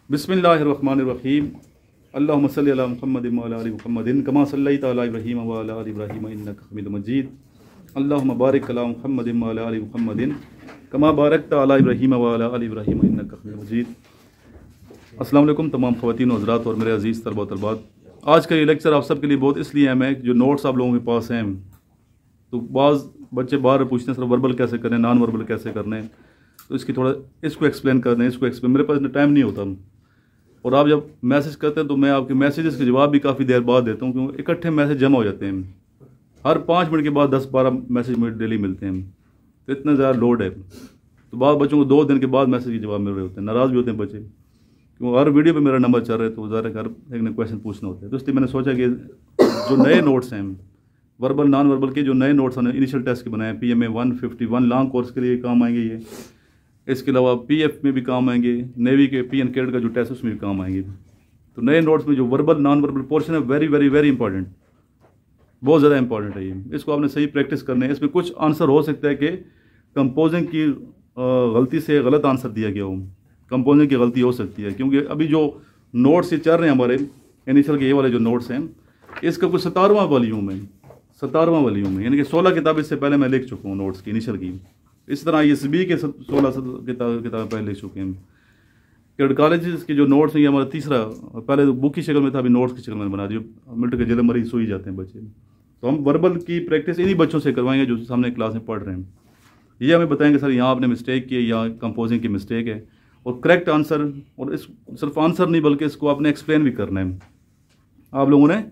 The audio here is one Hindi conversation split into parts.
बिस्मिल्लाहिर्रहमानिर्रहीम। अल्लाहुम्मा सल्लि अला मुहम्मदिन व अला आलि मुहम्मदिन कमा सल्लैता अला इब्राहीम व अला आलि इब्राहीम इन्नका हमीदुम मजीद। अल्लाहुम्मा बारिक अला मुहम्मदिन व अला आलि मुहम्मदिन कमा बारकता अला इब्राहीम व अला आलि इब्राहीम इन्नका हमीदुम मजीद। अस्सलाम वालेकुम तमाम ख़वातीन व हज़रात और मेरे अज़ीज़ तलबा व तलबात। आज का ये लेक्चर आप सबके लिए बहुत इसलिए अहम है जो नोट्स आप लोगों के पास हैं, तो बाज़ बच्चे बार पूछते हैं सर वर्बल कैसे करें, नॉन वर्बल कैसे करने हैं, तो इसकी थोड़ा इसको एक्सप्लेन कर दें, इसको एक्सप्लेन। मेरे पास टाइम नहीं होता, और आप जब मैसेज करते हैं तो मैं आपके मैसेजेस के जवाब भी काफ़ी देर बाद देता हूँ, क्योंकि इकट्ठे मैसेज जमा हो जाते हैं। हर 5 मिनट के बाद 10-12 मैसेज मुझे डेली मिलते हैं, तो इतना ज़्यादा लोड है। तो बाद बच्चों को 2 दिन के बाद मैसेज के जवाब मिल रहे होते हैं, नाराज़ भी होते हैं बच्चे, क्योंकि हर वीडियो पे मेरा नंबर चल रहा है, तो ज़्यादा हर एक ने क्वेश्चन पूछना होता है। तो इसलिए मैंने सोचा कि जो नए नोट्स हैं वर्बल नॉन वर्बल के, जो नए नोट्स हैं इनिशियल टेस्ट के बनाए, PMA 151 लॉन्ग कोर्स के लिए काम आएंगे ये। इसके अलावा PF में भी काम आएंगे, नेवी के PN कैडेट का जो टेस्ट उसमें भी काम आएंगे। तो नए नोट्स में जो वर्बल नॉन वर्बल पोर्शन है वेरी वेरी वेरी इंपॉर्टेंट, बहुत ज़्यादा इंपॉर्टेंट है ये। इसको आपने सही प्रैक्टिस करना है। इसमें कुछ आंसर हो सकता है कि कंपोजिंग की गलती से गलत आंसर दिया गया हो, कंपोजिंग की गलती हो सकती है, क्योंकि अभी जो नोट्स ये चल रहे हैं हमारे इनिशियल के ये वाले जो नोट्स हैं, इसका कुछ 17वां वॉल्यूम है, 17वां वॉल्यूम है, यानी कि 16 किताब इससे पहले मैं लिख चुका हूँ नोट्स की इनिशियल की। इस तरह ISB के 16 किताब पहले लिख चुके हैं। कैडेट कॉलेज के जो नोट्स हैं ये हमारा तीसरा, पहले तो बुक की शक्ल में था, अभी नोट्स की शक्ल में बना दिया। मिनट के जिले मरीज सोई जाते हैं बच्चे, तो हम वर्बल की प्रैक्टिस इन्हीं बच्चों से करवाएंगे जो सामने क्लास में पढ़ रहे हैं। ये हमें बताएंगे सर यहाँ आपने मिस्टेक की है, यहाँ कंपोजिंग की मिस्टेक है, और करेक्ट आंसर, और इस सिर्फ आंसर नहीं बल्कि इसको आपने एक्सप्लेन भी करना है। आप लोगों ने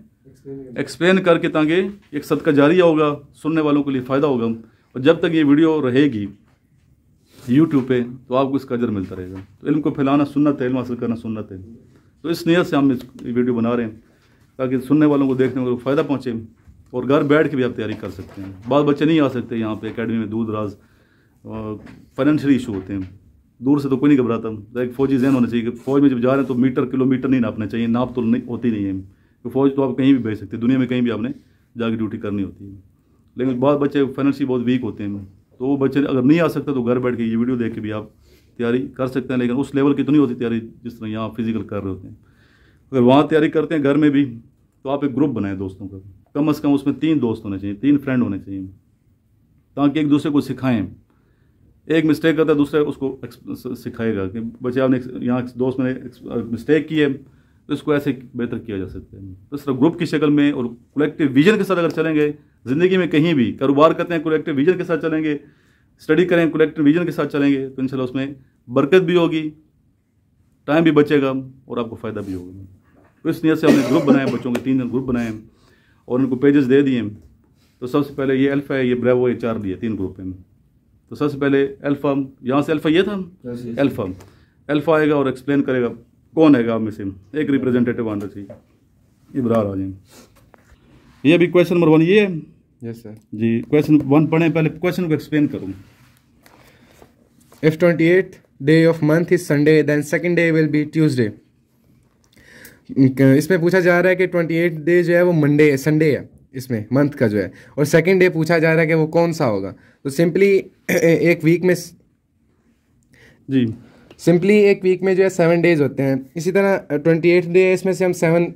एक्सप्लेन करके, ताकि एक सदका जारिया होगा, सुनने वालों के लिए फ़ायदा होगा, और जब तक ये वीडियो रहेगी YouTube पे तो आपको इसका अजर मिलता रहेगा। तो इल्म को फैलाना सुन्नत है, इल्म हासिल करना सुन्नत है। तो इस नियत से हम इस वीडियो बना रहे हैं ताकि सुनने वालों को, देखने वालों को फ़ायदा पहुँचे, और घर बैठ के भी आप तैयारी कर सकते हैं। बाद बच्चे नहीं आ सकते यहाँ पे एकेडमी में, दूर दराज फाइनेंशियल इशू होते हैं, दूर से तो कोई नहीं घबराता। एक फ़ौजी जहन होना चाहिए कि फ़ौज में जब जा रहे हैं तो मीटर किलोमीटर नहीं नापना चाहिए, नाप तो नहीं होती नहीं है, तो फ़ौज तो आप कहीं भी भेज सकते हैं, दुनिया में कहीं भी आपने जाके ड्यूटी करनी होती है। लेकिन बहुत बच्चे फाइनेंशियली बहुत वीक होते हैं, तो वो बच्चे अगर नहीं आ सकते तो घर बैठ के ये वीडियो देख के भी आप तैयारी कर सकते हैं, लेकिन उस लेवल की तो नहीं होती तैयारी जिस तरह यहाँ फिजिकल कर रहे होते हैं। अगर वहाँ तैयारी करते हैं घर में भी, तो आप एक ग्रुप बनाएं दोस्तों का, कम से कम उसमें 3 दोस्त होने चाहिए, 3 फ्रेंड होने चाहिए, ताकि एक दूसरे को सिखाएं। एक मिस्टेक करता है दूसरा उसको सिखाएगा कि बच्चे आपने यहाँ दोस्त मैंने मिस्टेक की है, तो इसको ऐसे बेहतर किया जा सकता है। तो इस तरह ग्रुप की शक्ल में और कलेक्टिव विजन के साथ अगर चलेंगे, ज़िंदगी में कहीं भी कारोबार करते हैं कलेक्टिव विजन के साथ चलेंगे, स्टडी करें कलेक्टिव विजन के साथ चलेंगे, तो इंशाल्लाह उसमें बरकत भी होगी, टाइम भी बचेगा और आपको फ़ायदा भी होगा। तो इस नियत से हमने ग्रुप बनाए, बच्चों के 3 ग्रुप बनाए और उनको पेजेस दे दिए। तो सबसे पहले ये अल्फ़ा है, ये ब्रेवो, ये 4 दिए, 3 ग्रुप हैं। तो सबसे पहले अल्फ़ा, यहाँ से अल्फ़ा ये था, अल्फ़ा आएगा और एक्सप्लेन करेगा कौन है आप में से एक रिप्रेजेंटेटिव आना चाहिए। इब्रार आ जाएंगे। ये भी क्वेश्चन नंबर 1 ये है। यस सर जी, क्वेश्चन 1 पढ़ें, पहले क्वेश्चन को एक्सप्लेन करूँ। If 28th day of month is Sunday, then second day will be Tuesday. इसमें पूछा जा रहा है कि 28th डे जो है वो मंडे है, संडे है इसमें मंथ का जो है, और सेकंड डे पूछा जा रहा है कि वो कौन सा होगा। तो सिंपली एक वीक में जो है 7 डेज होते हैं। इसी तरह 28 डे है, इसमें से हम 7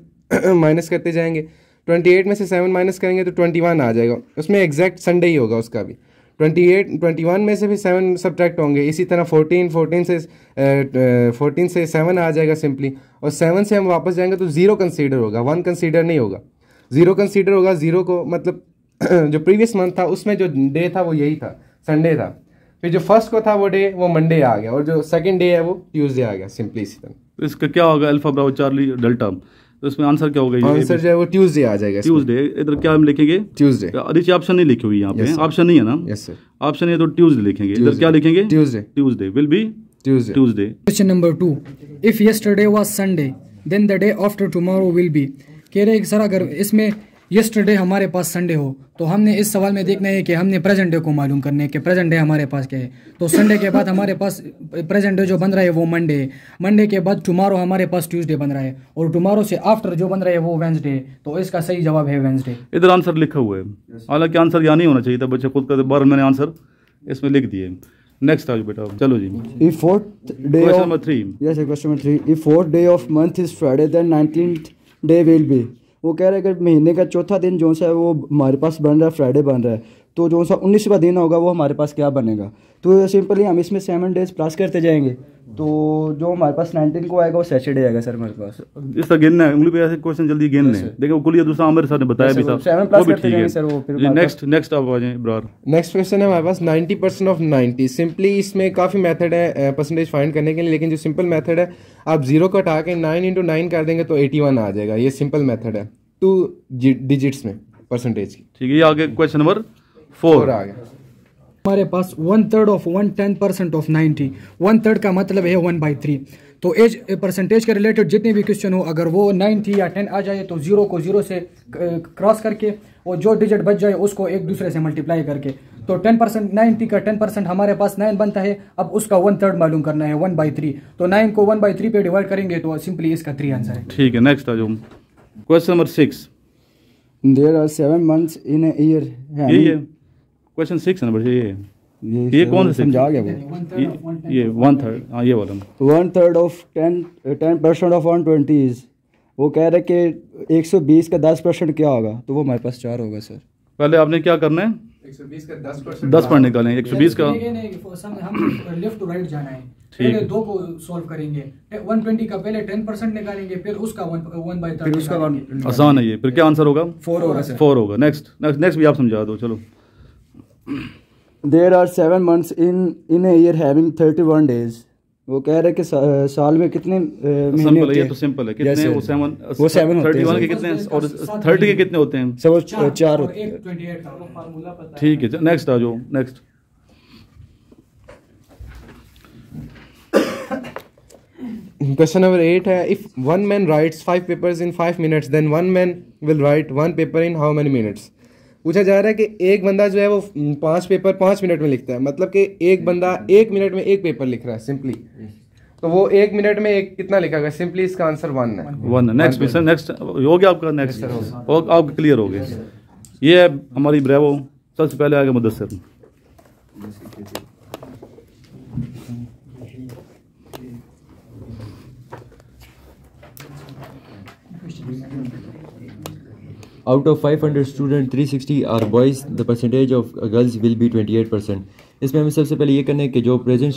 माइनस करते जाएंगे। 28 में से 7 माइनस करेंगे तो 21 आ जाएगा, उसमें एग्जैक्ट संडे ही होगा उसका भी। 21 में से भी 7 सब्ट्रैक्ट होंगे। इसी तरह 14 से 7 आ जाएगा सिंपली, और 7 से हम वापस जाएंगे तो 0 कंसीडर होगा, 1 कंसीडर नहीं होगा, 0 कंसीडर होगा। 0 को मतलब जो प्रीवियस मंथ था उसमें जो डे था वो यही था, संडे था। फिर जो फर्स्ट को था वो डे वो मंडे आ गया, और जो सेकंड डे है वो ट्यूसडे आ गया, सिंपली इसी तरह। तो इसका क्या होगा, अल्फा ब्रावो चार्ली डेल्टा, तो इसमें आंसर क्या होगा? आंसर जो है वो ट्यूसडे आ जाएगा। ट्यूसडे, इधर क्या हम लिखेंगे? ट्यूसडे। नीचे ऑप्शन नहीं लिखी हुई यहाँ पे, ऑप्शन नहीं है ना? यस सर, ऑप्शन है तो ट्यूसडे लिखेंगे। इधर क्या लिखेंगे? Tuesday. Tuesday will be Tuesday. Question number 2, if yesterday was Sunday then the day after tomorrow will be. कह रहे सर अगर इसमें यस्टरडे हमारे पास संडे हो, तो हमने इस सवाल में देखना है कि हमने प्रेजेंट डे को मालूम करना है कि प्रेजेंट डे हमारे पास क्या है। तो संडे के बाद हमारे पास प्रेजेंट डे जो बन रहा है वो मंडे है, मंडे के बाद टुमारो हमारे पास ट्यूसडे बन रहा है, और टुमारो से आफ्टर जो बन रहा है वो वेंसडे है। तो इसका सही जवाब है वेंसडे। इधर आंसर लिखा हुआ है, हालांकि आंसर यहाँ नहीं होना चाहिए था, बच्चे खुद का, बार मैंने आंसर इसमें लिख दिए। नेक्स्ट आज बेटा, चलो जी। If fourth day question of number 3। yes, sir, question number 3. If fourth day of month is Friday, then 19th day will be. वो कह रहा है कि महीने का चौथा दिन जो सा है वो हमारे पास बन रहा है, फ्राइडे बन रहा है, तो जो सा 19वां दिन होगा वो हमारे पास क्या बनेगा? तो सिंपली हम इसमें 7 डेज प्लस करते जाएंगे, तो जो हमारे पास 19 को आएगा वो सैटरडे आएगा सर हमारे पास। इस तरह गिनना है, उंगली पे ऐसे क्वेश्चन जल्दी गिनने हैं। देखो कुलिया दूसरा आमिर सर ने बताया भी था, 7 वो प्लस भी करते ठीक जाएंगे है सर वो फिर जी। नेक्स्ट आप आ जाएं इब्रार। नेक्स्ट क्वेश्चन है हमारे पास 90% ऑफ 90। सिंपली इसमें काफ़ी मेथड है परसेंटेज फाइंड करने के लिए, लेकिन जो सिंपल मेथड है, आप 0 को हटा के 9 × 9 कर देंगे तो 81 आ जाएगा। ये सिंपल मेथड है 2 डिजिट्स में परसेंटेज की। ठीक है, ये आगे क्वेश्चन नंबर 4 आ गया। हमारे पास 1/3 ऑफ 1/10% ऑफ 90। 1/3 का मतलब है 1/3। तो एज परसेंटेज के रिलेटेड जितने भी क्वेश्चन हो, अगर वो 90 या 10 आ जाए तो 0 को 0 से क्रॉस करके और जो डिजिट बच जाए उसको एक दूसरे से मल्टीप्लाई करके, तो 10% 90 का 10% हमारे पास 9 बनता है। अब उसका 1/3 मालूम करना है 1/3, तो 9 को 1/3 पे डिवाइड करेंगे तो सिंपली इसका 3 आंसर है। ठीक है, नेक्स्ट आ जाओ question number 6। There are 7 months in a year. यही है क्वेश्चन 6 नंबर, ये कौन सा समझा गया वो? ये 1/3, हाँ ये वाला। 1/3 ऑफ 10% ऑफ 120 इज, वो कह रहे कि 120 का 10% क्या होगा, तो वो हमारे पास 4 होगा सर। पहले आपने क्या करना है, 120 का 10% 10% निकालें। 120 का हम लेफ्ट टू राइट जाना है, ठीक। पहले 2 को सॉल्व करेंगे। 120 का पहले 10% निकालेंगे, फिर उसका 1/3 फिर उसका आसान है ये। फिर क्या आंसर होगा? 4 होगा सर। 4 होगा। नेक्स्ट भी आप समझा दो, चलो। There are 7 months in a year having 31 days. वो कह रहे कि साल में कितने महीने सिंपल होते है, ये हैं? तो सिंपल है। कितने Yes, वो sir. 7 वो 7 होते हैं 31 के सर। कितने हैं और 30 के कितने होते हैं? सर वो 4 और होते हैं। एक 28 का वो फार्मूला पता है। ठीक है, नेक्स्ट आ जाओ। नेक्स्ट क्वेश्चन नंबर 8 है, if one man writes 5 papers in 5 minutes then one man will write 1 paper in how many minutes. पूछा जा रहा है कि एक बंदा जो है वो 5 पेपर 5 मिनट में लिखता है, मतलब कि एक बंदा 1 मिनट में 1 पेपर लिख रहा है सिंपली, तो वो 1 मिनट में एक कितना लिखेगा? सिंपली इसका आंसर 1 है। 1। नेक्स्ट हो गया आपका। नेक्स्ट और आपका क्लियर हो गया। ये है हमारी ब्रेवो। सबसे पहले आगे Mudassir. Out of 500 students, 360 are boys. The percentage of girls will be 28%. इसमें हमें सबसे पहले ये करना है कि जो प्रेजेंट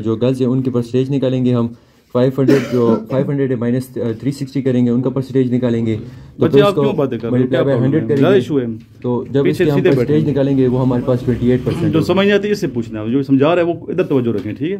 जो गर्ल्स हैं उनके परसेंटेज निकालेंगे हम। 500 माइनस 360 करेंगे, उनका परसेंटेज निकालेंगे, तो फिर उसको मल्टीप्लाई बाय 100 करेंगे, तो जब इसके हम परसेंटेज निकालेंगे वो हमारे पास 28%। जो समझ नहीं आती इससे पूछना है, जो समझा रहा है वो इधर तवज्जो रखें, ठीक है,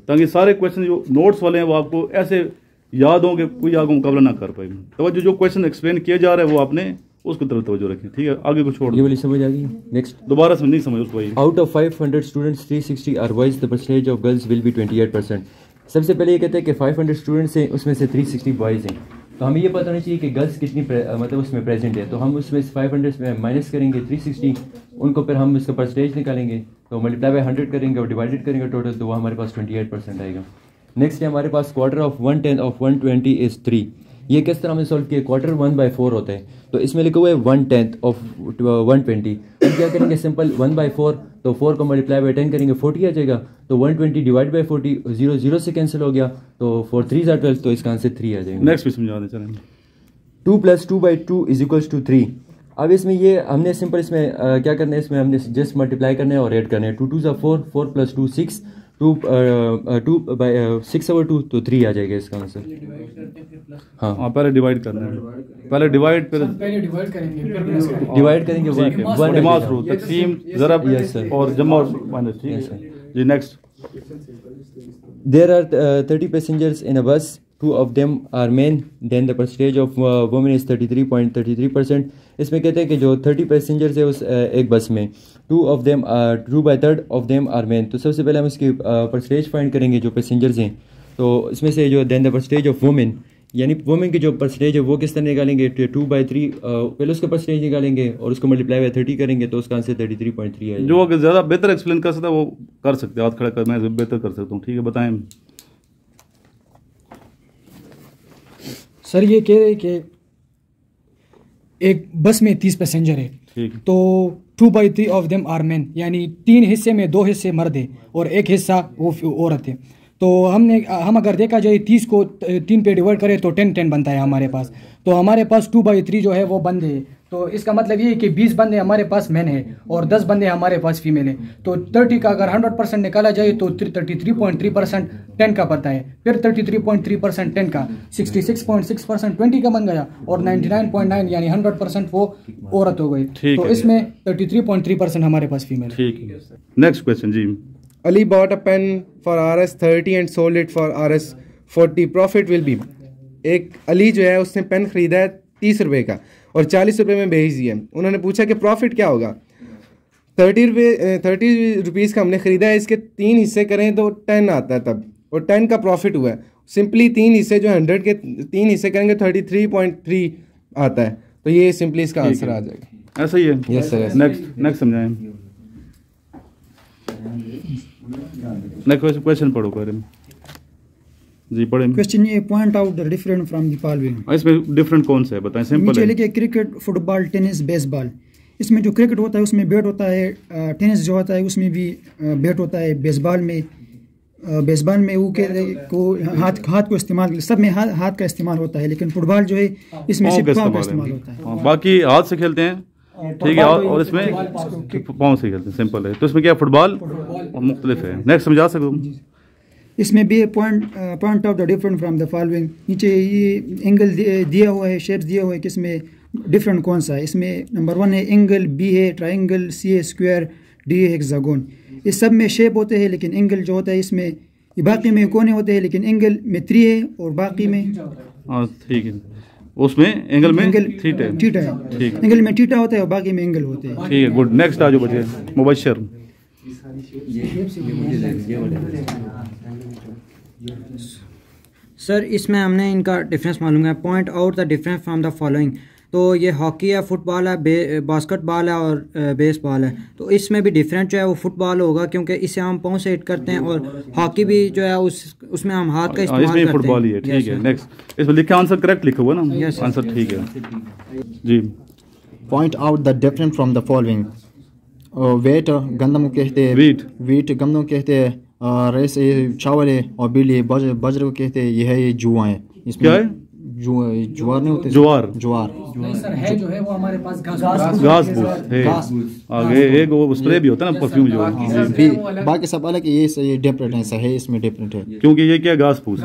ताकि सारे क्वेश्चन जो नोट्स वाले हैं वो आपको ऐसे याद हों कि कोई आगे मुकाबला ना कर पाए। तो जो क्वेश्चन एक्सप्लेन किया जा रहा है वो आपने उसको तरफ तवज्जो रखें, ठीक है। आगे को छोड़, ये वाली समझ आ गई। नेक्स्ट, दोबारा समझ नहीं समझ उसको। Out of 500 students 360 are boys, the percentage of girls will be 28%। सबसे पहले ये कहते हैं कि 500 स्टूडेंट्स हैं, उसमें से 360 बॉयज़ हैं, तो हमें ये पता होना चाहिए कि गर्ल्स कितनी मतलब उसमें प्रेजेंट है, तो हम उसमें 500 में माइनस करेंगे 360, उनको फिर हम इसका परसेंटेज निकालेंगे, तो मल्टीप्लाई बाय 100 करेंगे और डिवाइडेड करेंगे टोटल, तो वो हमारे पास 28% आएगा। नेक्स्ट है हमारे पास क्वार्टर ऑफ 1/10 ऑफ 120 इज़ 3। ये किस तरह हमने सॉल्व किया? क्वार्टर 1/4 होता है, तो इसमें लिखा हुआ है 1/10 ऑफ 120। हम क्या करेंगे? सिंपल 1/4, तो 4 को मल्टीप्लाई बाय 10 करेंगे 40 आ जाएगा, तो 120 डिवाइड बाय 40, 0 0 से कैंसिल हो गया, तो 4 3 are 12, तो इसका आंसर 3 आ जाएगा। नेक्स्ट भी समझा दें, चलें। 2 + 2/2 = 3। अब इसमें ये हमने सिंपल इसमें क्या करना है? इसमें हमने जस्ट मल्टीप्लाई करना है और ऐड करना है। 2 2 4, 4 + 2 6, 2/6/2, तो 3 आ जाएगा इसका आंसर। हाँ, पहले डिवाइड करना है, पहले डिवाइड फिर डिवाइड करेंगे, फिर प्लस करेंगे। डिवाइड करेंगे वन दिमाग थ्रू तकसीम ज़रब और जमा और माइनस, ठीक है जी। Next, There are 30 passengers in a bus. 2 of them are men. Then the percentage of women is 33.33%. इसमें कहते हैं कि जो 30 पैसेंजर्स है उस एक बस में 2/3 of them are men. तो सबसे पहले हम इसकी परसेंटेज फाइंड करेंगे जो पैसेंजर्स हैं, तो इसमें से जो then the percentage of women, यानी वुमेन की जो परसेंटेज है वो किस तरह निकालेंगे? 2/3 पहले उसका परसेंटेज निकालेंगे और उसको मल्टीप्लाई बाय 30 करेंगे, तो उसका आंसर 33.3 है। जो अगर ज़्यादा बेहतर एक्सप्लेन कर सकता है वो कर सकते हैं, हाथ खड़ा कर, मैं बेहतर कर सकता हूँ, ठीक है, बताएं। सर ये कह रहे कि एक बस में 30 पैसेंजर है, ठीक है। तो 2/3 ऑफ देम आर मेन, यानी 3 हिस्से में 2 हिस्से मर्द है और 1 हिस्सा वो औरत है। तो हम अगर देखा जाए 30 को 3 पे डिवाइड करें तो 10 बनता है हमारे पास। तो हमारे पास 2/3 जो है वो बंदे हैं। तो इसका मतलब ये है कि 20 बंदे हमारे पास मैन है और 10 बंदे हमारे पास फीमेल है। तो 30 का अगर 100% निकाला जाए तो 33.3% 10 का पड़ता है। फिर 33.3% 10 का 66.6% 20 का बन गया और 99.9 यानी 100% वो औरत हो गई। तो इसमें 33.3% हमारे पास फीमेल है। ठीक है। नेक्स्ट क्वेश्चन जी। Ali bought a pen for Rs 30 and sold it for Rs 40. Profit will be. एक अली जो है उसने पेन खरीदा है 30 रुपये का और 40 रुपये में बेच दिया। उन्होंने पूछा कि प्रॉफिट क्या होगा। 30 रुपीज़ का हमने ख़रीदा है, इसके 3 हिस्से करें तो 10 आता है तब, और 10 का प्रॉफिट हुआ है। सिंपली 3 हिस्से जो 100 के 3 हिस्से करेंगे 33.3 आता है। तो ये सिंपली इसका आंसर आ जाएगा। ऐसा ही है। Yes sir. नेक्स्ट समझाएं। नेक्स्ट क्वेश्चन पढ़ो पहले जी। पढ़े क्वेश्चन ये point out the different from the following. इसमें डिफरेंट कौन सा है बताएं। सिंपल नीचे है। लिखे क्रिकेट, फुटबॉल, टेनिस, बेसबॉल। इसमें जो क्रिकेट होता है उसमें बैट होता है, टेनिस जो होता है उसमें भी बैट होता है, बेसबॉल में वो को हाथ को इस्तेमाल, सब में हाथ का इस्तेमाल होता है, लेकिन फुटबॉल जो है इसमें सिर्फ पाँव का इस्तेमाल होता है। बाकी हाथ से खेलते हैं, ठीक है, और इसमें पाँव से खेलते हैं। सिंपल है। तो इसमें क्या फुटबॉल मुख्तलिफ है। नेक्स्ट समझा सकते हो। इसमें भी point of the different from the following. नीचे ये एंगल दिया हुआ है, शेप्स दिया हुआ है कि इसमें डिफरेंट कौन सा है। इसमें नंबर 1 है एंगल, बी है ट्राइंगल, सी है स्क्वायर, डी है हेक्सागोन। इस सब में शेप होते हैं, लेकिन एंगल जो होता है इसमें, ये बाकी में कोने होते हैं, लेकिन एंगल में 3 है और बाकी में ठीक है। उसमें एंगल में थीटा है। ठीक, एंगल में थीटा होता है और बाकी में एंगल होते हैं। ठीक है, गुड। नेक्स्ट आ जाओ बच्चे। मुबशर। सर इसमें हमने इनका डिफरेंस मालूम है। Point out the difference from the following. तो ये हॉकी है, फुटबॉल है, बास्केटबॉल है और बेसबॉल है। तो इसमें भी डिफरेंट जो है वो फुटबॉल होगा, क्योंकि इसे हम पाँव से हिट करते हैं, और हॉकी भी जो है उसमें हम हाथ का इस्तेमाल करते हैं। फुटबॉल ही है। ठीक है। नेक्स्ट इसमें लिखा आंसर करेक्ट लिखा हुआ ना। आंसर ठीक है जी। Point out the different from the following. Wheat गंदम कहते हैं, वीट गंदम कहते हैं, रेस चावल है, और बिल बजर को कहते हैं। ये है ये जुआ है। इसमें क्या है? ज्वार नहीं होते, ज्वार सर है जो है वो हमारे पास घास फूस आगे एक वो स्प्रे भी होता है ना, परफ्यूम जो है। बाकी सब अलग है, ये डिफरेंट है, है इसमें डिफरेंट है, क्योंकि ये क्या घास फूस,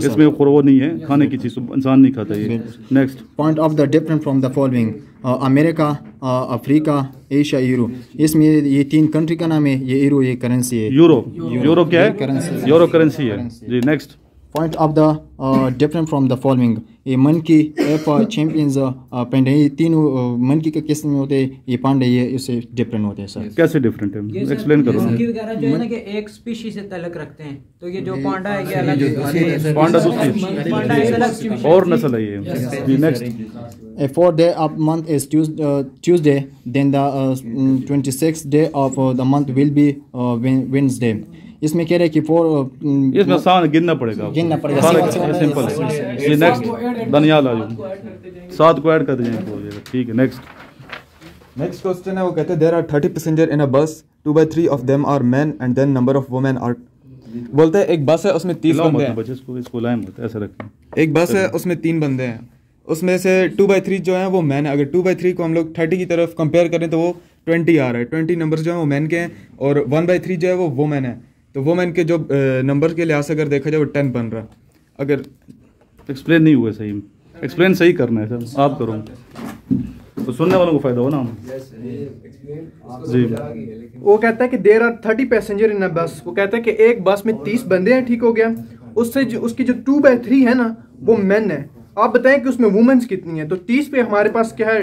इसमें वो नहीं है खाने की चीज, इंसान नहीं खाता ये। Next point of the different from the following. America, Africa, Asia, euro. इसमें ये 3 कंट्री का नाम है। ये यूरो ये करेंसी है। यूरो क्या है? यूरो करेंसी है जी। Next point of the different from the following. ये मन की एफ चैंपियंस पेंड है। ये 3 मन की किस्म में होते हैं। ये पांडे ये इससे डिफरेंट होते हैं। सर कैसे डिफरेंट है, एक्सप्लेन करो। मंकी वगैरह जो है ना कि एक स्पीशीज से ताल्लुक रखते हैं, तो ये जो पांडा है ये अलग, पांडा दूसरी और नस्ल है ये जी। Next A 4th day of month is Tuesday. Then the 26th day of the month will be Wednesday. इसमें कह रहे हैं कि इसमें आसान गिनना पड़ेगा, सिंपल है जी। नेक्स्ट दनियाल आ जाओ, 7 को ऐड कर दीजिए। ठीक है। नेक्स्ट क्वेश्चन है, वो कहते हैं there are 30 passenger in a bus, 2/3 of them are men and then number of women are. बोलते हैं एक बस है उसमें 30 बंदे हैं। इसको लाएं मत, ऐसे रखें। एक बस है उसमें 3 बंदे हैं, उसमें से 2/3 जो है वो मैन है। अगर 2/3 को हम लोग 30 की तरफ कंपेयर करें तो वो 20 आ रहा है। 20 नंबर्स जो है वो मैन के हैं, और 1/3 जो है वो वुमेन है। तो वुमेन के जो नंबर के लिहाज से अगर देखा जाए वो 10 बन रहा है। अगर एक्सप्लेन नहीं हुआ सही, एक्सप्लेन सही करना है सर, आप करो तो सुनने वालों को फायदा हो ना जी। वो कहता है कि there are 30 passenger in a बस। वो कहता है कि एक बस में 30 बंदे हैं, ठीक हो गया। उससे उसकी जो 2/3 है ना वो मेन है। आप बताएं कि उसमें वुमेन्स कितनी है। तो 30 पे हमारे पास क्या है,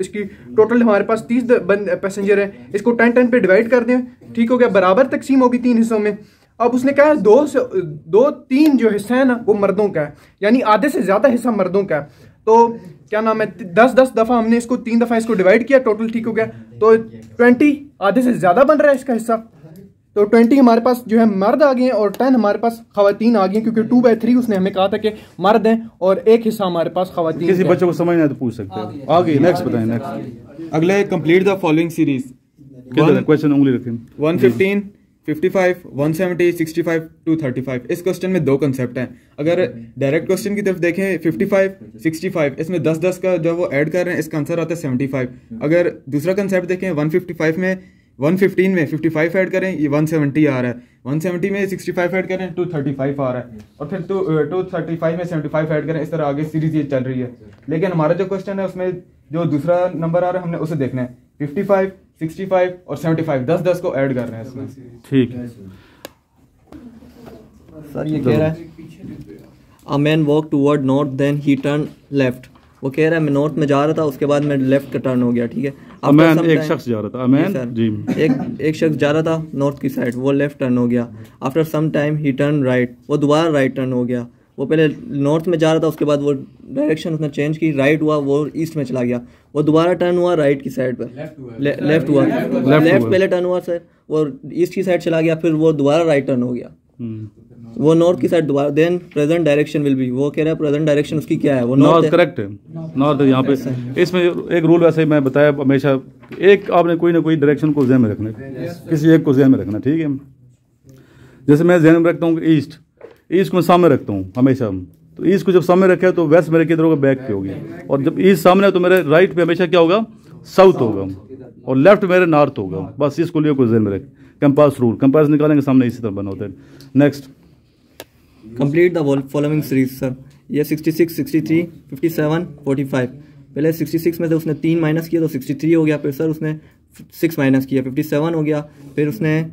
इसकी टोटल हमारे पास 30 पैसेंजर है। इसको 10 पे डिवाइड कर दें, ठीक हो गया। बराबर तकसीम होगी 3 हिस्सों में। अब उसने कहा 2-3 जो हिस्सा है ना वो मर्दों का है, यानी आधे से ज्यादा हिस्सा मर्दों का है। तो क्या नाम है, 10-10 दफा हमने इसको 3 दफा इसको डिवाइड किया, टोटल ठीक हो गया। तो 20 आधे से ज्यादा बन रहा है इसका हिस्सा। तो 20 हमारे पास जो है मर्द आ गए हैं और 10 हमारे पास खवातीन आ गई हैं, क्योंकि 2/3 उसने हमें कहा था कि मर्द हैं और एक हिस्सा हमारे पास खवातीन। किसी बच्चे को समझना है तो पूछ सकते हैं। आगे नेक्स्ट बताएं। नेक्स्ट अगला है कंप्लीट द फॉलोइंग सीरीज। किधर है क्वेश्चन, उंगली रखें। 115, 55, 170, 65, 235। इस क्वेश्चन में दो कंसेप्ट हैं। अगर डायरेक्ट क्वेश्चन की तरफ देखें 55, 65, इसमें 10-10 का जो वो ऐड कर रहे हैं, इसका आंसर आता है 75। अगर दूसरा कंसेप्ट देखें 155 में 115 में 55 ऐड करें, ये 170 आ रहा है। 170 में 65 ऐड करें, 235 आ रहा है। और फिर 235 में 75 ऐड करें, इस तरह आगे सीरीज ये चल रही है। लेकिन हमारा जो क्वेश्चन है उसमें जो दूसरा नंबर आ रहा है हमने उसे देखना है। 55, 65 और 75, 10-10 को ऐड कर रहे हैं इसमें। ठीक है सर, ये कह रहा है a man walk toward north then he turn left. वो कह रहा है मैं नॉर्थ में जा रहा था, उसके बाद मैं लेफ्ट का टर्न हो गया। ठीक है, अमैन एक शख्स जा रहा था, अमैन जी एक शख्स जा रहा था नॉर्थ की साइड, वो लेफ्ट टर्न हो गया। After some time he turn right, वो दोबारा राइट टर्न हो गया। वो पहले नॉर्थ में जा रहा था, उसके बाद वो डायरेक्शन उसने चेंज की, राइट हुआ, वो ईस्ट में चला गया। वो दोबारा टर्न हुआ राइट की साइड पर, लेफ्ट हुआ, लेफ्ट पहले टर्न हुआ सर, वो ईस्ट की साइड चला गया, फिर वो दोबारा राइट टर्न हो गया, वो नॉर्थ की साइड दोबारा। Then present direction will be, वो कह रहा है प्रेजेंट डायरेक्शन उसकी क्या है, वो नॉर्थ। करेक्ट है, नॉर्थ है यहाँ पे। इसमें एक रूल वैसे ही मैं बताया हमेशा, एक आपने कोई ना कोई डायरेक्शन को ज़हन में रखना है, किसी एक को ज़हन में रखना। ठीक है, जैसे मैं ज़हन में रखता हूँ ईस्ट, ईस्ट को मैं सामने रखता हूँ हमेशा। तो ईस्ट को जब सामने रखा है तो वेस्ट मेरे किधर होगा, बैक पे होगी। और जब ईस्ट सामने है तो मेरे राइट पे हमेशा क्या होगा, साउथ होगा, और लेफ्ट मेरे नॉर्थ होगा। बस इसको लिए कोई ज़हन में रखें। कंपास रूल, कंपास निकालेंगे सामने इसी तरह बना होता है। Next, complete the following series sir. ये 66, 63, 57, 45। पहले 66 में से उसने 3 माइनस किया तो 63 हो गया, फिर सर उसने 6 माइनस किया 57 हो गया, फिर उसने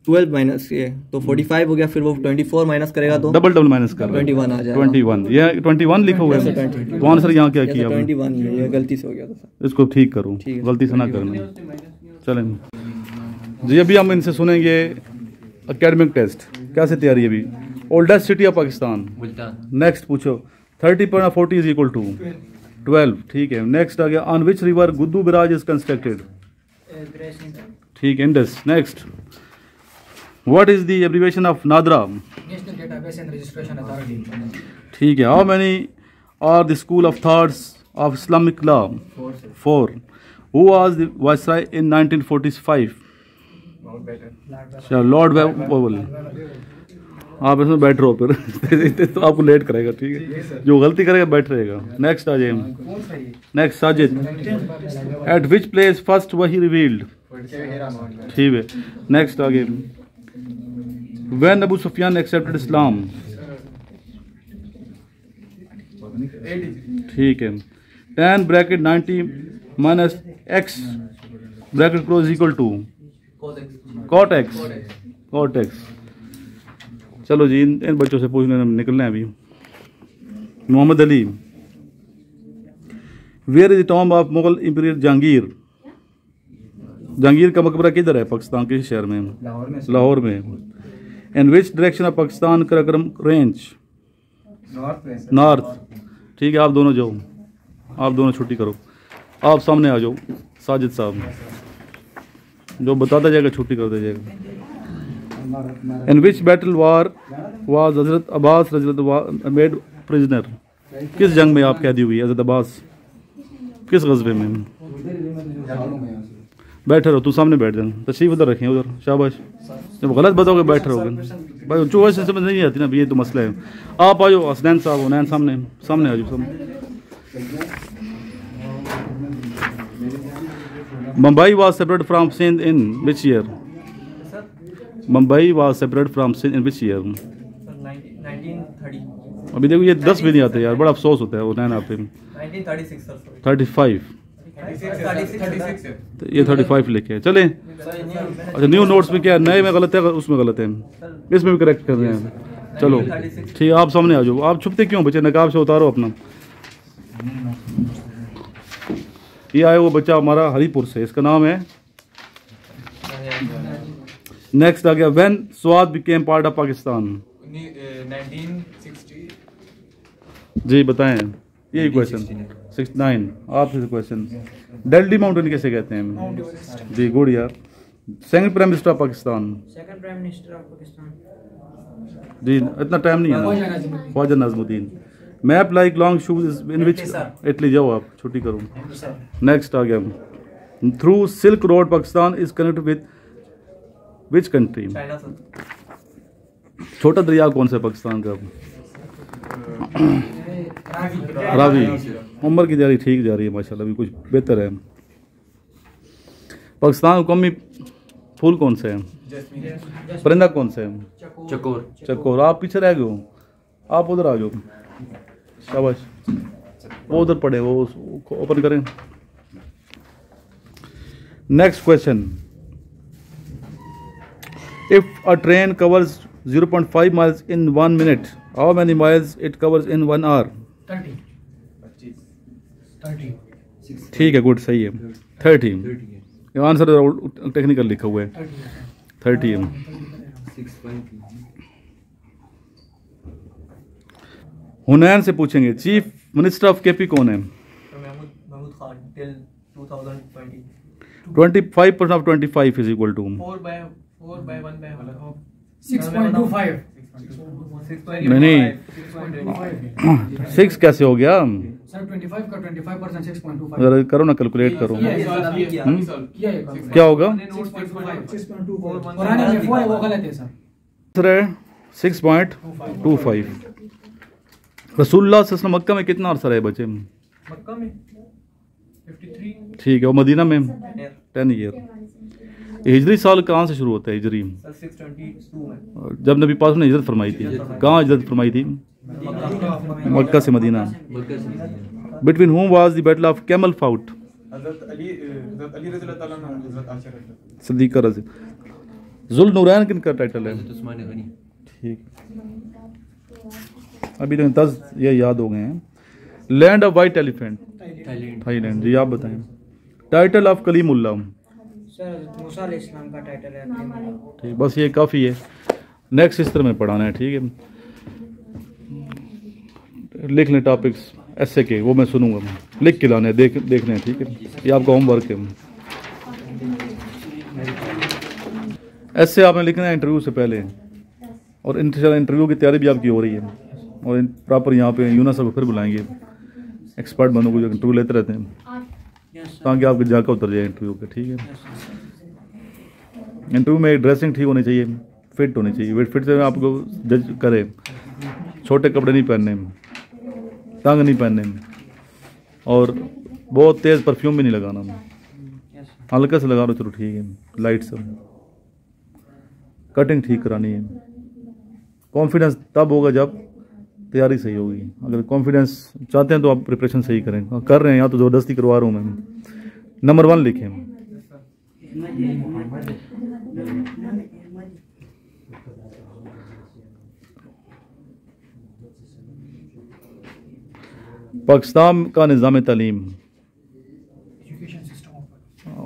12 माइनस किए तो 45 हो गया, फिर वो 24 माइनस करेगा तो डबल माइनस कर 21 आ जाएगा। 21, ये 21 लिखा हुआ है तो आंसर यहाँ क्या किया, 21 ये गलती से हो गया था। इसको ठीक करूँ, गलती से ना करना। चलें जी, अभी हम इनसे सुनेंगे एकेडमिक टेस्ट, कैसे तैयारी है अभी। Oldest city of Pakistan, next पूछो। 30 पर 40 इज इक्वल टू 12। ठीक है, नेक्स्ट आ गया on which river Guddu barrage is constructed. ठीक है, Indus. Next, what is the abbreviation of NADRA. National database and registration authority. ठीक है, how many are the school of thoughts of Islamic law. 4। Who was the viceroy in 1945। Lord Wavell. आप इसमें बैठ रहो फिर तो आपको लेट करेगा। ठीक है, जो गलती करेगा बैठ रहेगा। नेक्स्ट आ जाए, next Sajid. At which place first वही रिवील्ड। ठीक है, नेक्स्ट आ गए, when Abu Sufyan accepted Islam. ठीक है, 10 bracket 90 minus x bracket close equal to cot x. Cot x. चलो जी, इन बच्चों से पूछने निकलना है अभी। Mohammad Ali, where is the tomb of Mughal emperor Jahangir. Jahangir का मकबरा किधर है पाकिस्तान के शहर में, लाहौर में। In which direction of Pakistan Karakoram range. North. ठीक है, आप दोनों जाओ, आप दोनों छुट्टी करो, आप सामने आ जाओ। साजिद साहब, जो बताता जाएगा छुट्टी कर दीजिएगा। इन विच बैटल वार वाज हजरत अब्बास रज़ियल्लाहु मेड प्रिजनर। किस जंग में आप कैदी हुई हजरत अब्बास, किस गज़वे में। बैठे रहो, तू सामने बैठ जाना, तशरीफ उधर रखें, उधर। शाबाश, जब गलत बताओगे बैठ रहोगे भाई, जो वैसे समझ नहीं आती ना, ये तो मसला है। आप आ जाओ, हसनैन साहब, हुनैन सामने सामने आ जाओ सामने। Mumbai was separate from Sindh in which year. Mumbai was separate from Sindh in which year. 1930। अभी देखो ये 10 भी नहीं आते यार, बड़ा अफसोस होता है। हुनैन आप 1936 सर। 35। 36 तो ये 35 लेके चले। अच्छा, न्यू नोट्स में क्या नए में गलत है, उसमें गलत है, इसमें भी करेक्ट कर रहे हैं। चलो ठीक, आप सामने आ जाओ। आप छुपते क्यों बच्चे, नकाब से उतारो अपना। ये आया वो बच्चा हमारा हरीपुर से, इसका नाम है। नेक्स्ट आ गया, when Swat became part of Pakistan. 1960। जी बताएं, यही क्वेश्चन। 69 आपसे क्वेश्चन। डेल्डी माउंटेन कैसे कहते हैं जी। गुड यार। Second prime minister of Pakistan. Second prime minister of Pakistan जी, इतना टाइम नहीं है। Khwaja Nazimuddin. Map like long shoes in which Italy. जाओ आप, छुट्टी करो। नेक्स्ट आ गया, through silk road Pakistan is connected with which country? China sir. छोटा दरिया कौन सा है पाकिस्तान का? रावी। उम्र की तैयारी ठीक जा रही है माशाल्लाह, अभी कुछ बेहतर है। पाकिस्तान का कौमी फूल कौन सा है? परिंदा कौन सा है? चकोर। चकोर। आप पीछे रह गए हो, आप उधर आ जाओ। शाबाश, वो उधर पड़े, वो ओपन करें। Next question, if a train covers 0.5 miles in 1 minute, how many miles it covers in 1 hour? 30। ठीक है, गुड, सही है। 30। ये आंसर टेक्निकल लिखा हुआ है, 30 है। हुनैन से पूछेंगे, चीफ मिनिस्टर ऑफ केपी कौन है? Mahmood Khan till 2020। 25% of 25 is equal to 4 by 1 by 6.25। नहीं, 6 कैसे हो गया? सर 25 का 25% 6.25। जरा करो ना, कैलकुलेट करो। किया क्या होगा? 6.25 पुराने में 4 है, वो गलत है सर। 6.25। रसूलुल्लाह सल्लल्लाहु अलैहि वसल्लम मक्का में कितना अरसा रहे बचे? मक्का में 53। ठीक है, और मदीना में 10 ईयर। हिजरी साल कहाँ से शुरू होता है? हिजरी 622 में जब नबी पाक ने हिजरत फरमाई थी, कहाँ हिजरत फरमाई थी? मक्का से Medina. Between whom was the battle of Camel fought? Siddiq रज़ी। जुल नूरैन किनका टाइटल है? ठीक, अभी तो 10 ये याद हो गए हैं। Land of white elephant? Thailand. जी आप बताएं। Title of Kalimullah? Sir Musa अलैहिस्सलाम का टाइटल है। ठीक, बस ये काफ़ी है। नेक्स्ट इस तरह में पढ़ाना है, ठीक है। लिख लें टॉपिक्स ऐसे के, वो मैं सुनूंगा, लिख के लाने देखने हैं, ठीक है। ये आपका होमवर्क है। ऐसे आपने लिखना है इंटरव्यू से पहले, और इंटरव्यू की तैयारी भी आपकी हो रही है। और प्रॉपर यहाँ पे यूना साहब को फिर बुलाएंगे, एक्सपर्ट बंदों को जो इंटरव्यू लेते रहते हैं, ताकि आपके जाकर उतर जाए इंटरव्यू पे, ठीक है। इंटरव्यू में ड्रेसिंग ठीक होनी चाहिए, फिट होनी चाहिए। फिट से आपको जज करे, छोटे कपड़े नहीं पहनने, तंग नहीं पहनने, और बहुत तेज़ परफ्यूम भी नहीं लगाना, हल्का से लगा लो, चलो ठीक है, लाइट से। कटिंग ठीक करानी है। कॉन्फिडेंस तब होगा जब तैयारी सही होगी। अगर कॉन्फिडेंस चाहते हैं तो आप प्रिपरेशन सही करें, कर रहे हैं, या तो ज़बरदस्ती करवा रहा हूँ मैं। नंबर 1 लिखें। पाकिस्तान का निज़ाम तालीम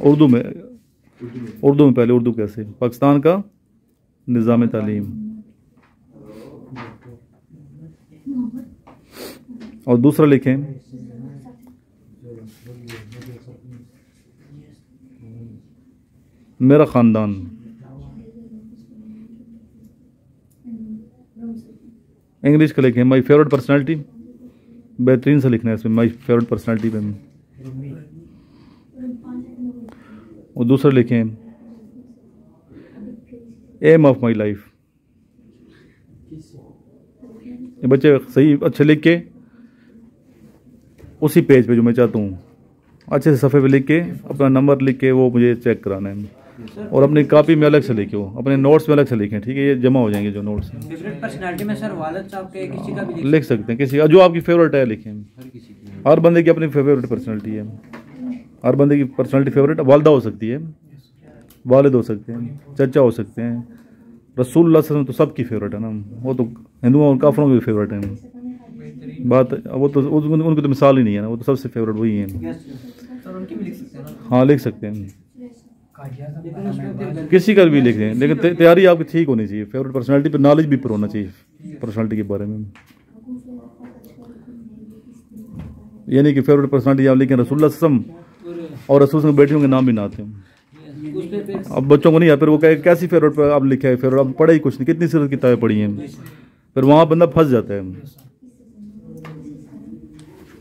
उर्दू में पहले उर्दू कैसे? पाकिस्तान का निज़ाम तालीम, और दूसरा लिखें मेरा ख़ानदान। इंग्लिश का लिखें माई फेवरेट पर्सनैलिटी, बेहतरीन से लिखना है इसमें, माई फेवरेट पर्सनैलिटी पे। और दूसरा लिखें एम ऑफ माई लाइफ। ये बच्चे सही अच्छे लिख के उसी पेज पे जो मैं चाहता हूँ अच्छे से सफ़े पे लिख के अपना नंबर लिख के वो मुझे चेक कराना है, और अपनी कॉपी में अलग से लिखे, अपने नोट्स में अलग से लिखें, ठीक है। ये जमा हो जाएंगे जो नोट्स हैं। फेवरेट पर्सनालिटी में सर वालिद साहब के किसी का भी लिख सकते हैं, किसी का जो आपकी फेवरेट है लिखें। हर बंदे की अपनी फेवरेट पर्सनैलिटी है, हर बंदे की पर्सनैलिटी फेवरेट वालदा हो सकती है, वालिद हो सकते हैं, चचा हो सकते हैं। रसूलुल्लाह सल्लल्लाहु अलैहि वसल्लम तो सबकी फेवरेट है ना, वो तो हिंदुओं और काफिरों की भी फेवरेट है बात। वो तो उनकी तो मिसाल ही नहीं है ना, वो तो सबसे फेवरेट वही है। हाँ लिख सकते हैं, किसी का भी लिख दें, लेकिन तैयारी आपकी ठीक होनी चाहिए। फेवरेट पर्सनैलिटी पर नॉलेज भी पर होना चाहिए पर्सनैलिटी के बारे में। ये नहीं कि फेवरेट पर्सनैलिटी आप लिखें रसूलुल्लाह सल्लल्लाहु अलैहि वसल्लम और रसूल के बेटियों के नाम भी ना आते हैं। अब बच्चों को नहीं है, फिर वो कहे कैसी फेवरेट पर आप लिखा है, फेवरेट आप पढ़े ही कुछ नहीं, कितनी सीरत किताबें पढ़ी हैं, फिर वहाँ बंदा फंस जाता है।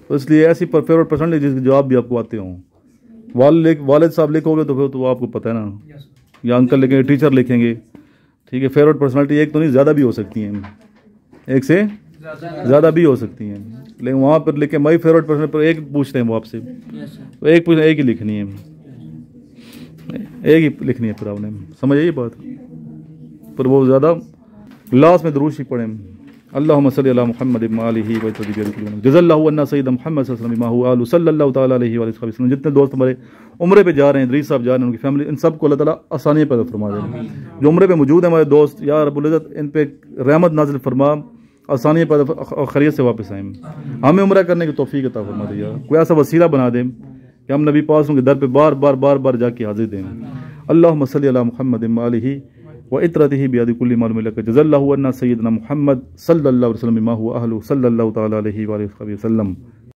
तो इसलिए ऐसी फेवरेट पर्सनैलिटी जिसके जवाब भी आपको आते हों, वालिद साहब लिखोगे तो फिर तो आपको पता है ना, या अंकल लिखेंगे, टीचर लिखेंगे, ठीक है। फेवरेट पर्सनालिटी एक तो नहीं, ज़्यादा भी हो सकती हैं, एक से ज़्यादा भी हो सकती हैं, लेकिन वहाँ पर लिखे माई फेवरेट पर्सन पर एक पूछते हैं वो आपसे, तो एक ही लिखनी है, एक ही लिखनी है फिर आपने, समझ आई बात। पर वो ज़्यादा लास्ट में दुरूद शरीफ पढ़ें, अल्लाहुम्मा सल्ली अला मुहम्मद व आलिहि व सल्लम, जज़ल्लाहु अन्ना सय्यदना मुहम्मद सल्लल्लाहु अलैहि वसल्लम। जितने दोस्त हमारे उम्रे पे जा रहे हैं, इदरीस साहब जा रहे हैं, उनकी फैमिली, इन सबको अल्लाह ताला आसानियाँ पैदा फरमा दे। जो उम्रे पे मौजूद है हमारे दोस्त, या रब्बुल इज़्ज़त इन पे रहमत नाज़िल फरमा, आसानियाँ पैदा और खैरियत से वापस आएँ। हमें उम्रा करने की तौफीक अता फरमा दे, कोई ऐसा वसीला बना दें कि हम नबी पाक के दर पे बार बार जाके हाजिर दें। अल्लाहुम्मा सल्ली अला मुहम्मद व आलिहि व इत्रतिही बियदि कुल्ली मालूम लक, जज़ल्लाहु अन्ना सय्यदना मुहम्मद सल्लल्लाहु अलैहि वसल्लम बिमा हुवा अहलु सल्लल्लाहु तआला अलैहि व सल्लम।